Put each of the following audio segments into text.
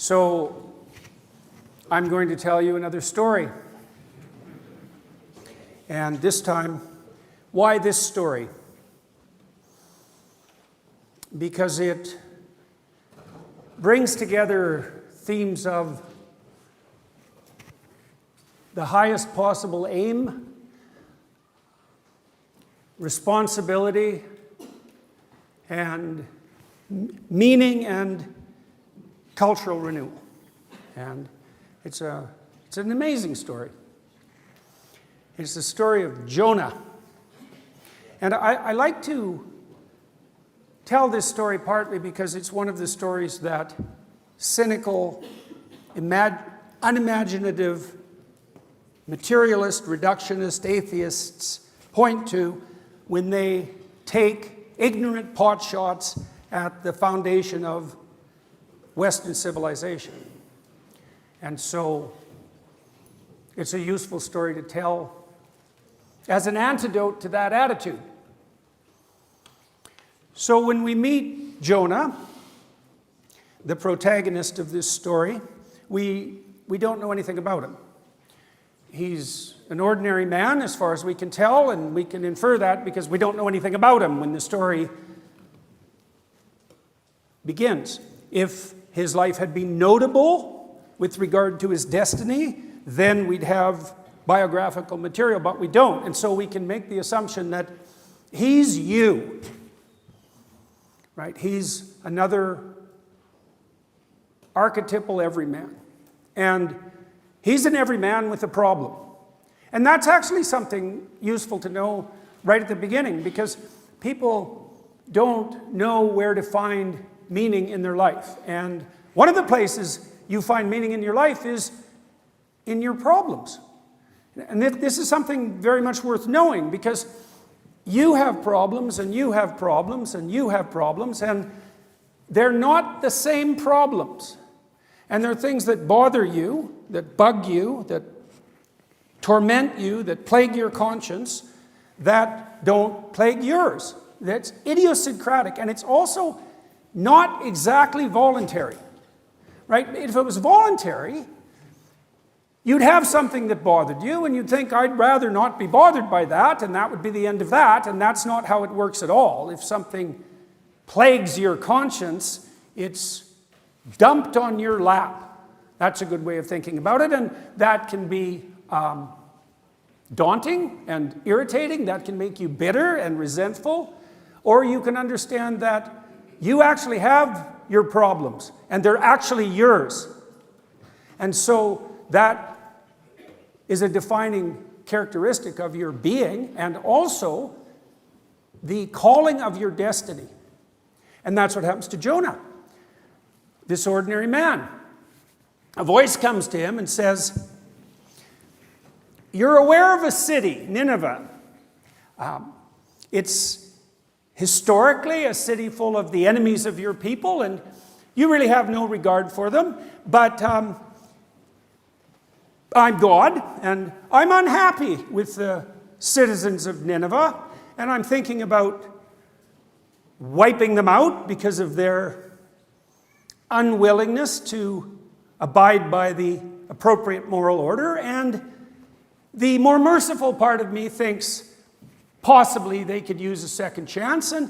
So I'm going to tell you another story. And this time, why this story? Because it brings together themes of the highest possible aim, responsibility, and meaning and cultural renewal. And it's an amazing story. It's the story of Jonah. And I like to tell this story partly because it's one of the stories that cynical, unimaginative, materialist, reductionist atheists point to when they take ignorant potshots at the foundation of Western civilization. And so it's a useful story to tell as an antidote to that attitude. So when we meet Jonah, the protagonist of this story, we don't know anything about him. He's an ordinary man as far as we can tell, and we can infer that because we don't know anything about him when the story begins. If his life had been notable with regard to his destiny, then we'd have biographical material, but we don't. And so we can make the assumption that he's you, right? He's another archetypal everyman. And he's an everyman with a problem. And that's actually something useful to know right at the beginning, because people don't know where to find meaning in their life. And one of the places you find meaning in your life is in your problems. And this is something very much worth knowing, because you have problems, and you have problems, and you have problems, and they're not the same problems. And there are things that bother you, that bug you, that torment you, that plague your conscience, that don't plague yours. That's idiosyncratic, and it's also not exactly voluntary, right? If it was voluntary, you'd have something that bothered you, and you'd think, I'd rather not be bothered by that, and that would be the end of that, and that's not how it works at all. If something plagues your conscience, it's dumped on your lap. That's a good way of thinking about it, and that can be daunting and irritating. That can make you bitter and resentful. Or you can understand that you actually have your problems, and they're actually yours. And so that is a defining characteristic of your being, and also the calling of your destiny. And that's what happens to Jonah, this ordinary man. A voice comes to him and says, you're aware of a city, Nineveh. It's historically a city full of the enemies of your people, and you really have no regard for them. But I'm God, and I'm unhappy with the citizens of Nineveh, and I'm thinking about wiping them out because of their unwillingness to abide by the appropriate moral order. And the more merciful part of me thinks possibly they could use a second chance, and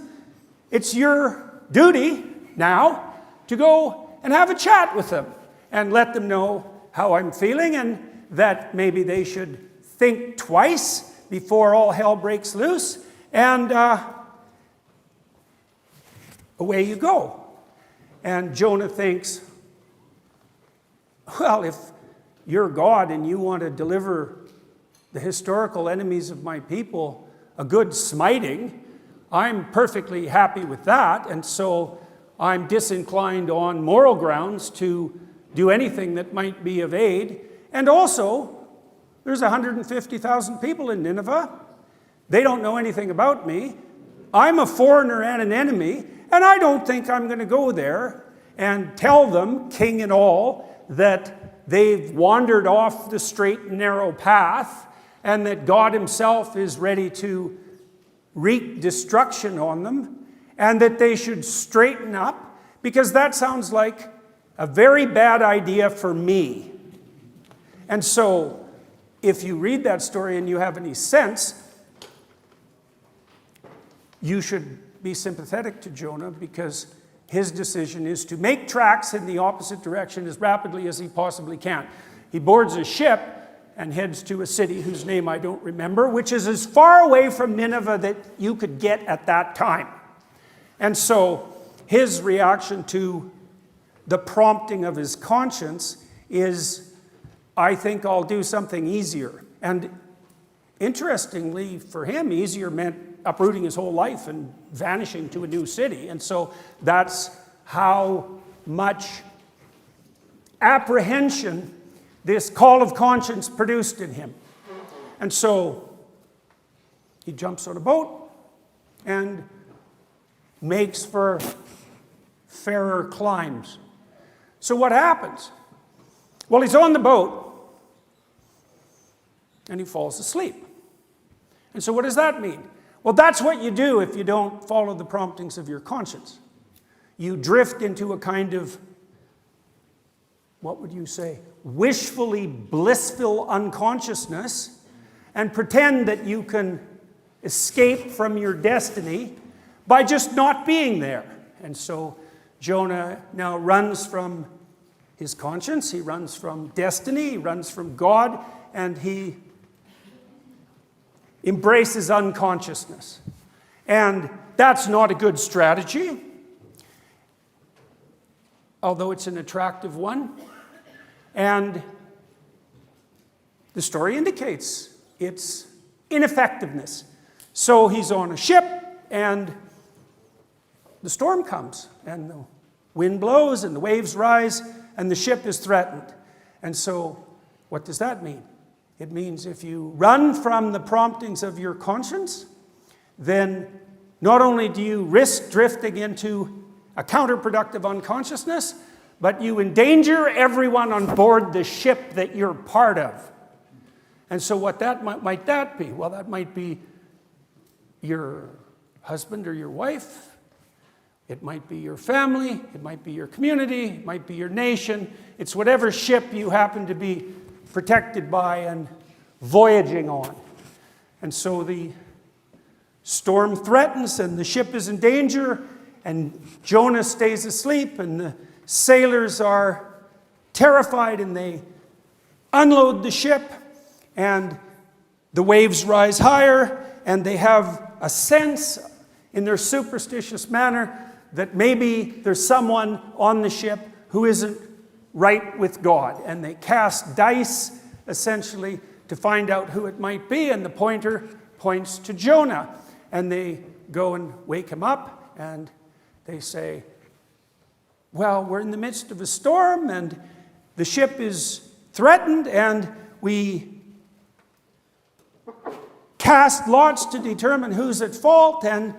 it's your duty now to go and have a chat with them and let them know how I'm feeling, and that maybe they should think twice before all hell breaks loose, and away you go. And Jonah thinks, well, if you're God and you want to deliver the historical enemies of my people a good smiting, I'm perfectly happy with that, and so I'm disinclined on moral grounds to do anything that might be of aid. And also, there's 150,000 people in Nineveh. They don't know anything about me. I'm a foreigner and an enemy, and I don't think I'm going to go there and tell them, king and all, that they've wandered off the straight and narrow path, and that God himself is ready to wreak destruction on them, and that they should straighten up, because that sounds like a very bad idea for me. And so, if you read that story and you have any sense, you should be sympathetic to Jonah, because his decision is to make tracks in the opposite direction as rapidly as he possibly can. He boards a ship and heads to a city whose name I don't remember, which is as far away from Nineveh that you could get at that time. And so his reaction to the prompting of his conscience is, I think I'll do something easier. And interestingly for him, easier meant uprooting his whole life and vanishing to a new city. And so that's how much apprehension this call of conscience produced in him. And so he jumps on a boat and makes for fairer climes. So what happens? Well, he's on the boat and he falls asleep. And so what does that mean? Well, that's what you do if you don't follow the promptings of your conscience. You drift into a kind of, what would you say, wishfully blissful unconsciousness, and pretend that you can escape from your destiny by just not being there. And so Jonah now runs from his conscience, he runs from destiny, he runs from God, and he embraces unconsciousness. And that's not a good strategy, although it's an attractive one. And the story indicates its ineffectiveness. So he's on a ship, and the storm comes, and the wind blows, and the waves rise, and the ship is threatened. And so what does that mean? It means if you run from the promptings of your conscience, then not only do you risk drifting into a counterproductive unconsciousness, but you endanger everyone on board the ship that you're part of. And so what that might that be? Well, that might be your husband or your wife. It might be your family. It might be your community. It might be your nation. It's whatever ship you happen to be protected by and voyaging on. And so the storm threatens and the ship is in danger, and Jonah stays asleep, and the sailors are terrified, and they unload the ship, and the waves rise higher, and they have a sense in their superstitious manner that maybe there's someone on the ship who isn't right with God. And they cast dice, essentially, to find out who it might be, and the pointer points to Jonah. And they go and wake him up, and they say, well, we're in the midst of a storm, and the ship is threatened, and we cast lots to determine who's at fault, and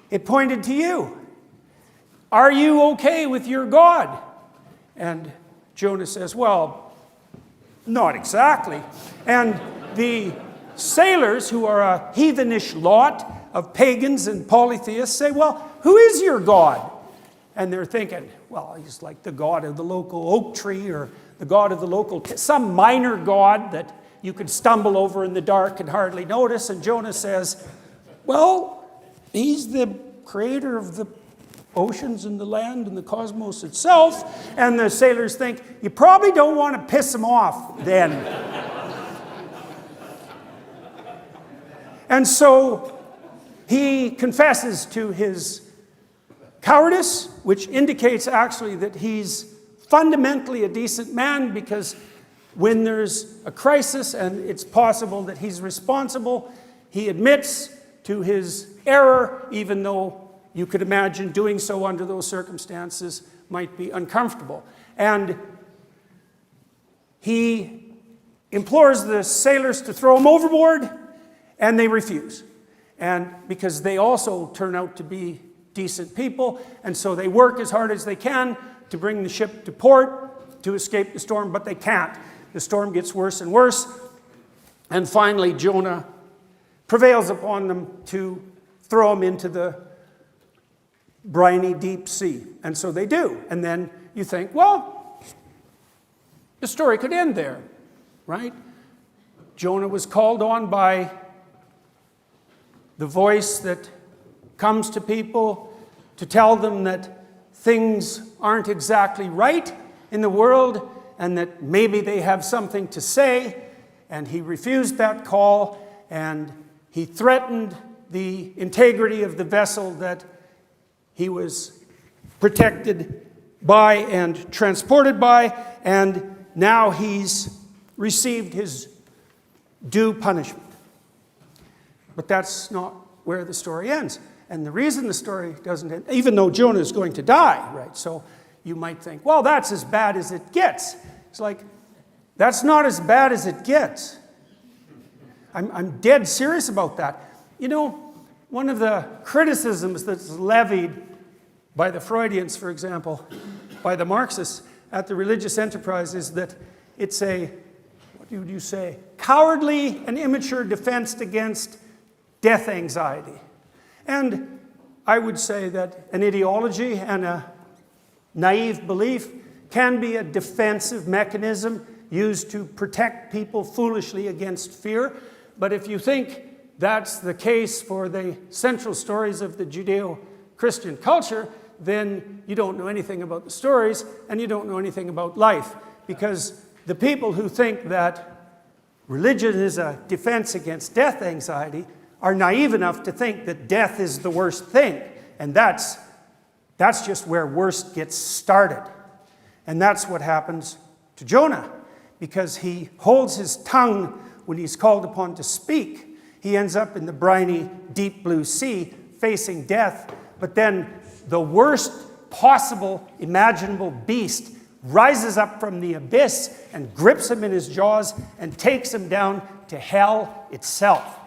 it pointed to you. Are you okay with your God? And Jonah says, well, not exactly. And the sailors, who are a heathenish lot of pagans and polytheists, say, well, who is your God? And they're thinking, well, he's like the god of the local oak tree, or the god of the local, some minor god that you could stumble over in the dark and hardly notice. And Jonah says, well, he's the creator of the oceans and the land and the cosmos itself. And the sailors think, you probably don't want to piss him off then. And so he confesses to his cowardice, which indicates actually that he's fundamentally a decent man, because when there's a crisis and it's possible that he's responsible, he admits to his error, even though you could imagine doing so under those circumstances might be uncomfortable. And he implores the sailors to throw him overboard, and they refuse. And because they also turn out to be decent people, and so they work as hard as they can to bring the ship to port to escape the storm, but they can't. The storm gets worse and worse, and finally Jonah prevails upon them to throw him into the briny deep sea. And so they do. And then you think, well, the story could end there, right? Jonah was called on by the voice that comes to people to tell them that things aren't exactly right in the world and that maybe they have something to say. And he refused that call, and he threatened the integrity of the vessel that he was protected by and transported by, and now he's received his due punishment. But that's not where the story ends. And the reason the story doesn't end, even though Jonah is going to die, right? So you might think, well, that's as bad as it gets. It's like, that's not as bad as it gets. I'm dead serious about that. You know, one of the criticisms that's levied by the Freudians, for example, by the Marxists at the religious enterprise is that it's a, what would you say, cowardly and immature defense against death anxiety. And I would say that an ideology and a naive belief can be a defensive mechanism used to protect people foolishly against fear. But if you think that's the case for the central stories of the Judeo-Christian culture, then you don't know anything about the stories and you don't know anything about life. Because the people who think that religion is a defense against death anxiety are naive enough to think that death is the worst thing. And that's just where worst gets started. And that's what happens to Jonah. Because he holds his tongue when he's called upon to speak. He ends up in the briny, deep blue sea, facing death. But then the worst possible, imaginable beast rises up from the abyss and grips him in his jaws and takes him down to hell itself.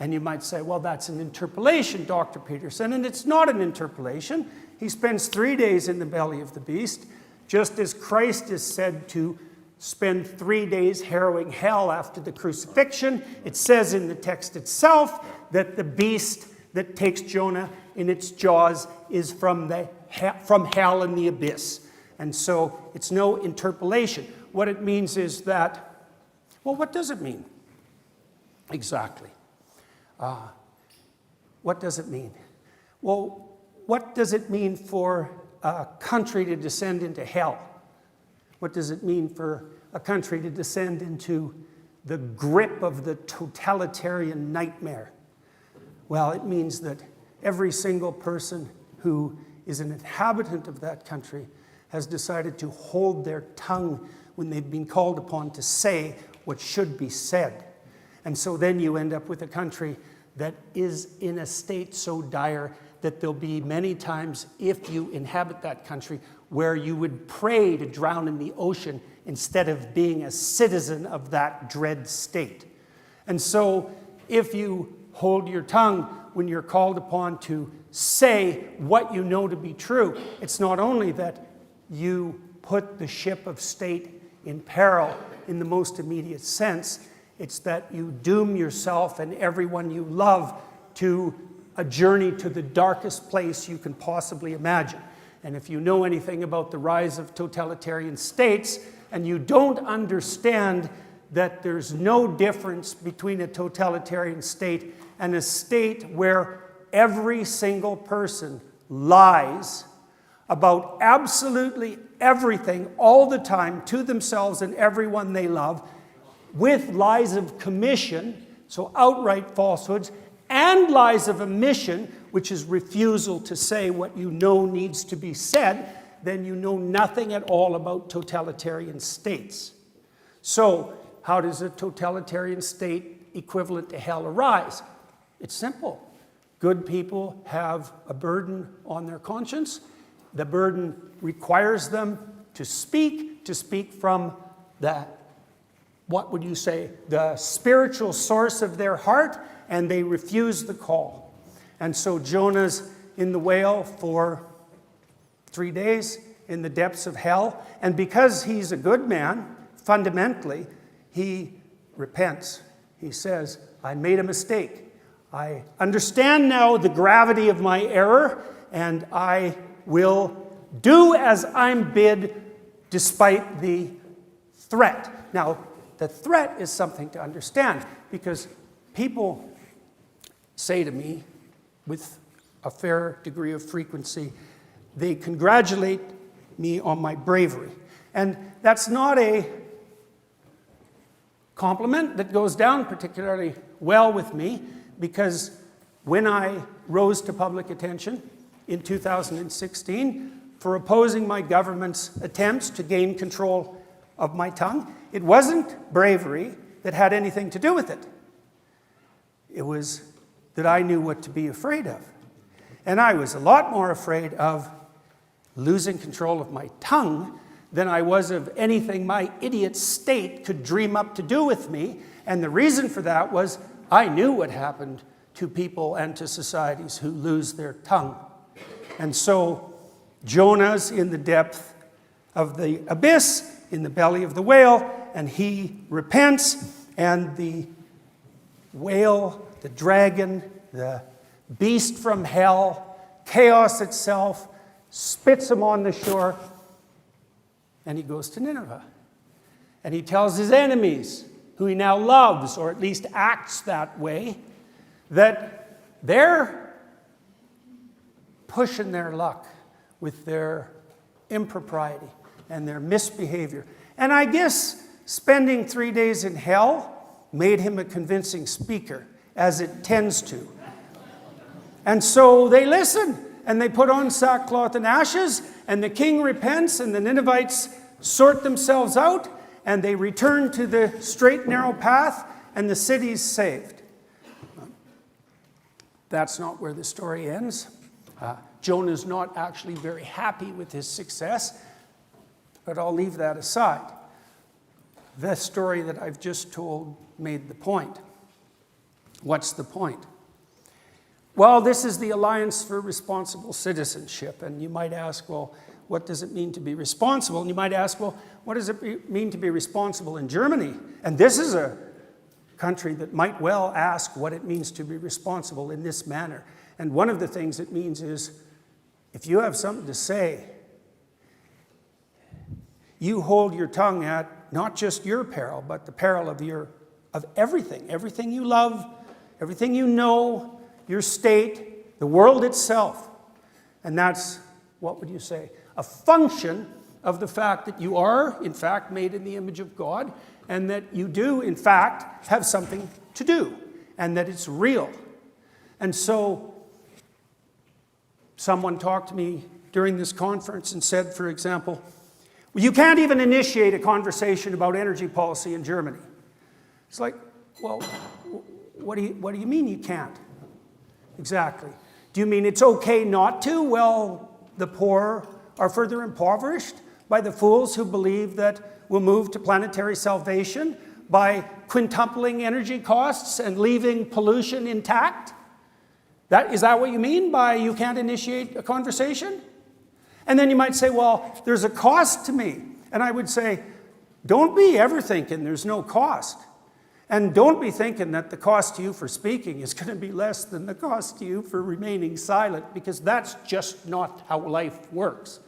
And you might say, well, that's an interpolation, Dr. Peterson. And it's not an interpolation. He spends 3 days in the belly of the beast, just as Christ is said to spend 3 days harrowing hell after the crucifixion. It says in the text itself that the beast that takes Jonah in its jaws is from hell and the abyss. And so it's no interpolation. What it means is that, well, what does it mean? Exactly. What does it mean? Well, what does it mean for a country to descend into hell? What does it mean for a country to descend into the grip of the totalitarian nightmare? Well, it means that every single person who is an inhabitant of that country has decided to hold their tongue when they've been called upon to say what should be said. And so then you end up with a country that is in a state so dire that there'll be many times, if you inhabit that country, where you would pray to drown in the ocean instead of being a citizen of that dread state. And so if you hold your tongue when you're called upon to say what you know to be true, it's not only that you put the ship of state in peril in the most immediate sense, it's that you doom yourself and everyone you love to a journey to the darkest place you can possibly imagine. And if you know anything about the rise of totalitarian states, and you don't understand that there's no difference between a totalitarian state and a state where every single person lies about absolutely everything all the time to themselves and everyone they love, with lies of commission, so outright falsehoods, and lies of omission, which is refusal to say what you know needs to be said, then you know nothing at all about totalitarian states. So, how does a totalitarian state equivalent to hell arise? It's simple. Good people have a burden on their conscience. The burden requires them to speak from the, what would you say, the spiritual source of their heart, and they refuse the call. And so Jonah's in the whale for 3 days in the depths of hell, and because he's a good man, fundamentally, he repents. He says, I made a mistake. I understand now the gravity of my error, and I will do as I'm bid despite the threat. Now, the threat is something to understand, because people say to me with a fair degree of frequency, they congratulate me on my bravery. And that's not a compliment that goes down particularly well with me, because when I rose to public attention in 2016 for opposing my government's attempts to gain control of my tongue, it wasn't bravery that had anything to do with it. It was that I knew what to be afraid of. And I was a lot more afraid of losing control of my tongue than I was of anything my idiot state could dream up to do with me. And the reason for that was I knew what happened to people and to societies who lose their tongue. And so Jonah's in the depth of the abyss, in the belly of the whale, and he repents, and the whale, the dragon, the beast from hell, chaos itself, spits him on the shore, and he goes to Nineveh. And he tells his enemies, who he now loves, or at least acts that way, that they're pushing their luck with their impropriety and their misbehavior. And I guess spending 3 days in hell made him a convincing speaker, as it tends to. And so they listen, and they put on sackcloth and ashes, and the king repents, and the Ninevites sort themselves out, and they return to the straight and narrow path, and the city's saved. That's not where the story ends. Jonah's not actually very happy with his success, but I'll leave that aside. The story that I've just told made the point. What's the point? Well, this is the Alliance for Responsible Citizenship, and you might ask, well, what does it mean to be responsible? And you might ask, well, what does it mean to be responsible in Germany? And this is a country that might well ask what it means to be responsible in this manner. And one of the things it means is, if you have something to say, you hold your tongue at not just your peril, but the peril of everything you love, everything you know, your state, the world itself. And that's, what would you say, a function of the fact that you are, in fact, made in the image of God, and that you do, in fact, have something to do, and that it's real. And so, someone talked to me during this conference and said, for example, well, you can't even initiate a conversation about energy policy in Germany. It's like, well, what do you mean you can't? Exactly. Do you mean it's okay not to? Well, the poor are further impoverished by the fools who believe that we'll move to planetary salvation by quintupling energy costs and leaving pollution intact? Is that what you mean by you can't initiate a conversation? And then you might say, well, there's a cost to me. And I would say, don't be ever thinking there's no cost. And don't be thinking that the cost to you for speaking is going to be less than the cost to you for remaining silent, because that's just not how life works.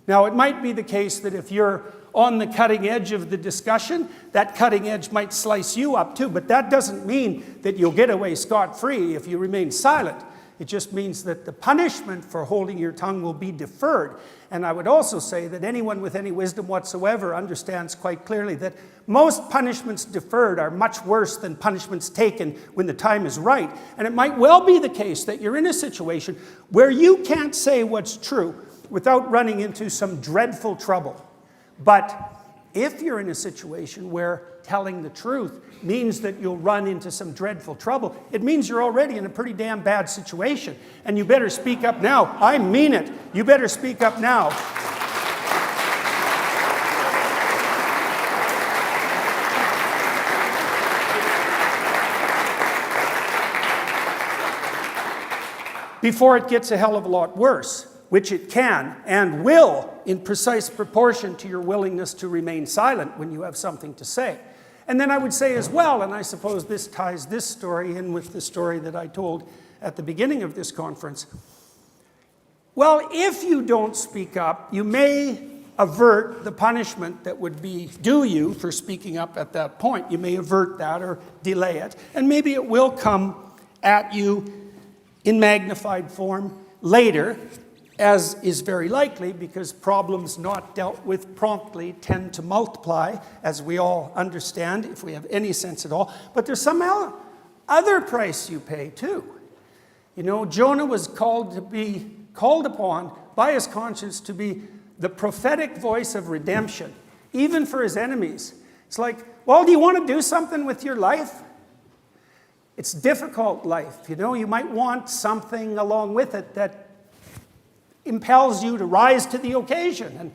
Now, it might be the case that if you're on the cutting edge of the discussion, that cutting edge might slice you up too, but that doesn't mean that you'll get away scot-free if you remain silent. It just means that the punishment for holding your tongue will be deferred. And I would also say that anyone with any wisdom whatsoever understands quite clearly that most punishments deferred are much worse than punishments taken when the time is right. And it might well be the case that you're in a situation where you can't say what's true without running into some dreadful trouble. But if you're in a situation where telling the truth means that you'll run into some dreadful trouble, it means you're already in a pretty damn bad situation. And you better speak up now. I mean it. You better speak up now. Before it gets a hell of a lot worse, which it can and will in precise proportion to your willingness to remain silent when you have something to say. And then I would say as well, and I suppose this ties this story in with the story that I told at the beginning of this conference, Well, if you don't speak up, you may avert the punishment that would be due you for speaking up at that point. You may avert that or delay it. And maybe it will come at you in magnified form later, as is very likely, because problems not dealt with promptly tend to multiply, as we all understand, if we have any sense at all. But there's some other price you pay too. You know, Jonah was called upon by his conscience to be the prophetic voice of redemption, even for his enemies. It's like, well, do you want to do something with your life? It's difficult life, you know. You might want something along with it that impels you to rise to the occasion. And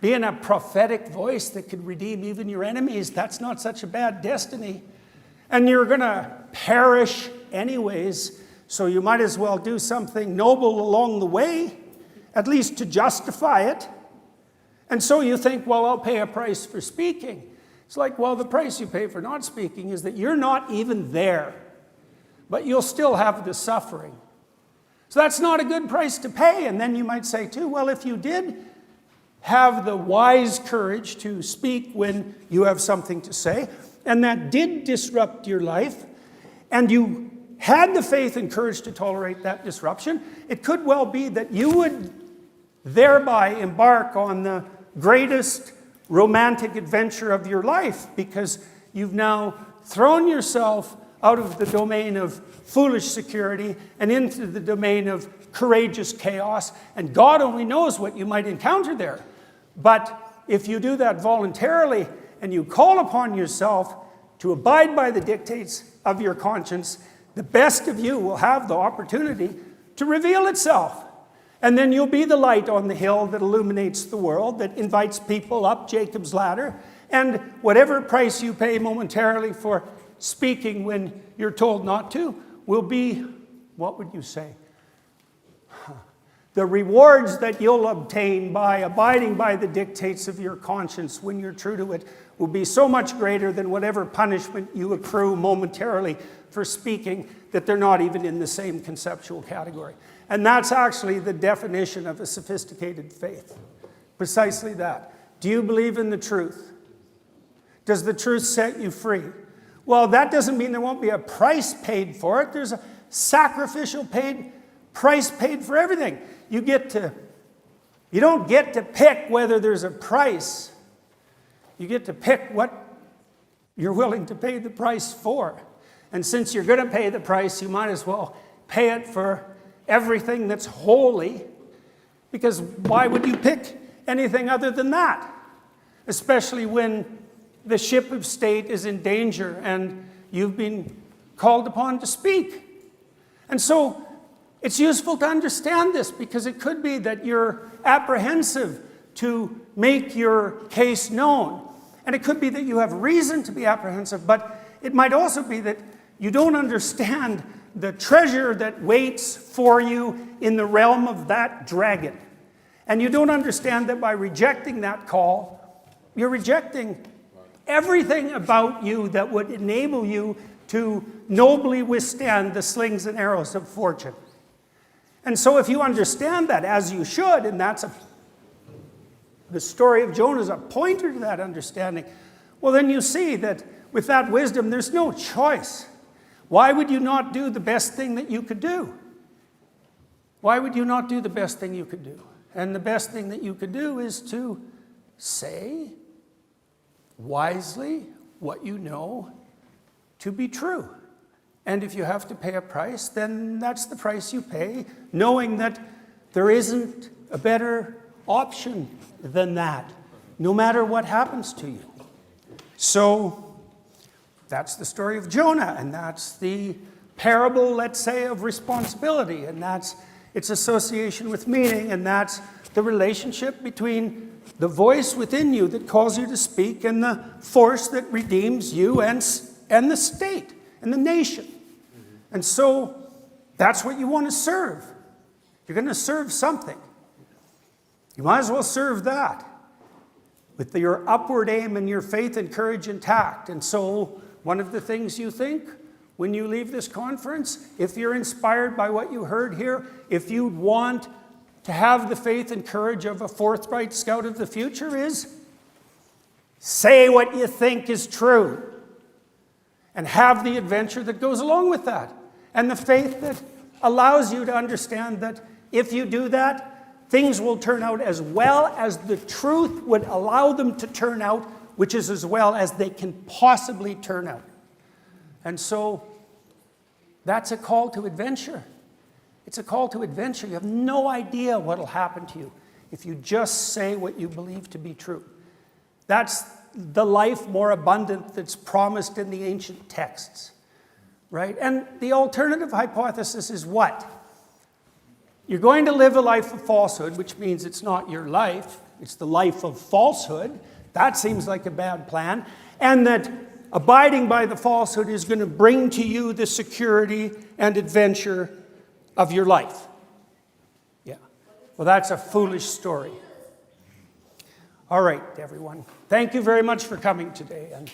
being a prophetic voice that could redeem even your enemies, that's not such a bad destiny. And you're going to perish anyways, so you might as well do something noble along the way, at least to justify it. And so you think, well, I'll pay a price for speaking. It's like, well, the price you pay for not speaking is that you're not even there, but you'll still have the suffering. So that's not a good price to pay. And then you might say too, well, if you did have the wise courage to speak when you have something to say, and that did disrupt your life, and you had the faith and courage to tolerate that disruption, it could well be that you would thereby embark on the greatest romantic adventure of your life, because you've now thrown yourself out of the domain of foolish security and into the domain of courageous chaos, and God only knows what you might encounter there. But if you do that voluntarily and you call upon yourself to abide by the dictates of your conscience, the best of you will have the opportunity to reveal itself. And then you'll be the light on the hill that illuminates the world, that invites people up Jacob's ladder. And whatever price you pay momentarily for speaking when you're told not to will be, what would you say? The rewards that you'll obtain by abiding by the dictates of your conscience when you're true to it will be so much greater than whatever punishment you accrue momentarily for speaking, that they're not even in the same conceptual category. And that's actually the definition of a sophisticated faith. Precisely that. Do you believe in the truth? Does the truth set you free? Well, that doesn't mean there won't be a price paid for it. There's a sacrificial price paid for everything. You don't get to pick whether there's a price. You get to pick what you're willing to pay the price for. And since you're going to pay the price, you might as well pay it for everything that's holy, because why would you pick anything other than that? Especially when the ship of state is in danger and you've been called upon to speak. And so it's useful to understand this, because it could be that you're apprehensive to make your case known. And it could be that you have reason to be apprehensive, but it might also be that you don't understand the treasure that waits for you in the realm of that dragon. And you don't understand that by rejecting that call, you're rejecting everything about you that would enable you to nobly withstand the slings and arrows of fortune. And so if you understand that, as you should, and the story of Jonah is a pointer to that understanding, well, then you see that with that wisdom, there's no choice. Why would you not do the best thing that you could do? Why would you not do the best thing you could do? And the best thing that you could do is to say wisely what you know to be true. And if you have to pay a price, then that's the price you pay, knowing that there isn't a better option than that, no matter what happens to you. So that's the story of Jonah, and that's the parable, let's say, of responsibility, and that's its association with meaning, and that's the relationship between the voice within you that calls you to speak and the force that redeems you and the state and the nation. And so that's what you want to serve. You're going to serve something. You might as well serve that with your upward aim and your faith and courage intact. And so one of the things you think when you leave this conference, if you're inspired by what you heard here, if you want to have the faith and courage of a forthright scout of the future is say what you think is true and have the adventure that goes along with that. And the faith that allows you to understand that if you do that, things will turn out as well as the truth would allow them to turn out, which is as well as they can possibly turn out. And so that's a call to adventure. It's a call to adventure. You have no idea what will happen to you if you just say what you believe to be true. That's the life more abundant that's promised in the ancient texts, right? And the alternative hypothesis is what? You're going to live a life of falsehood, which means it's not your life, it's the life of falsehood. That seems like a bad plan. And that abiding by the falsehood is going to bring to you the security and adventure of your life. Yeah. Well, that's a foolish story. All right, everyone. Thank you very much for coming today. And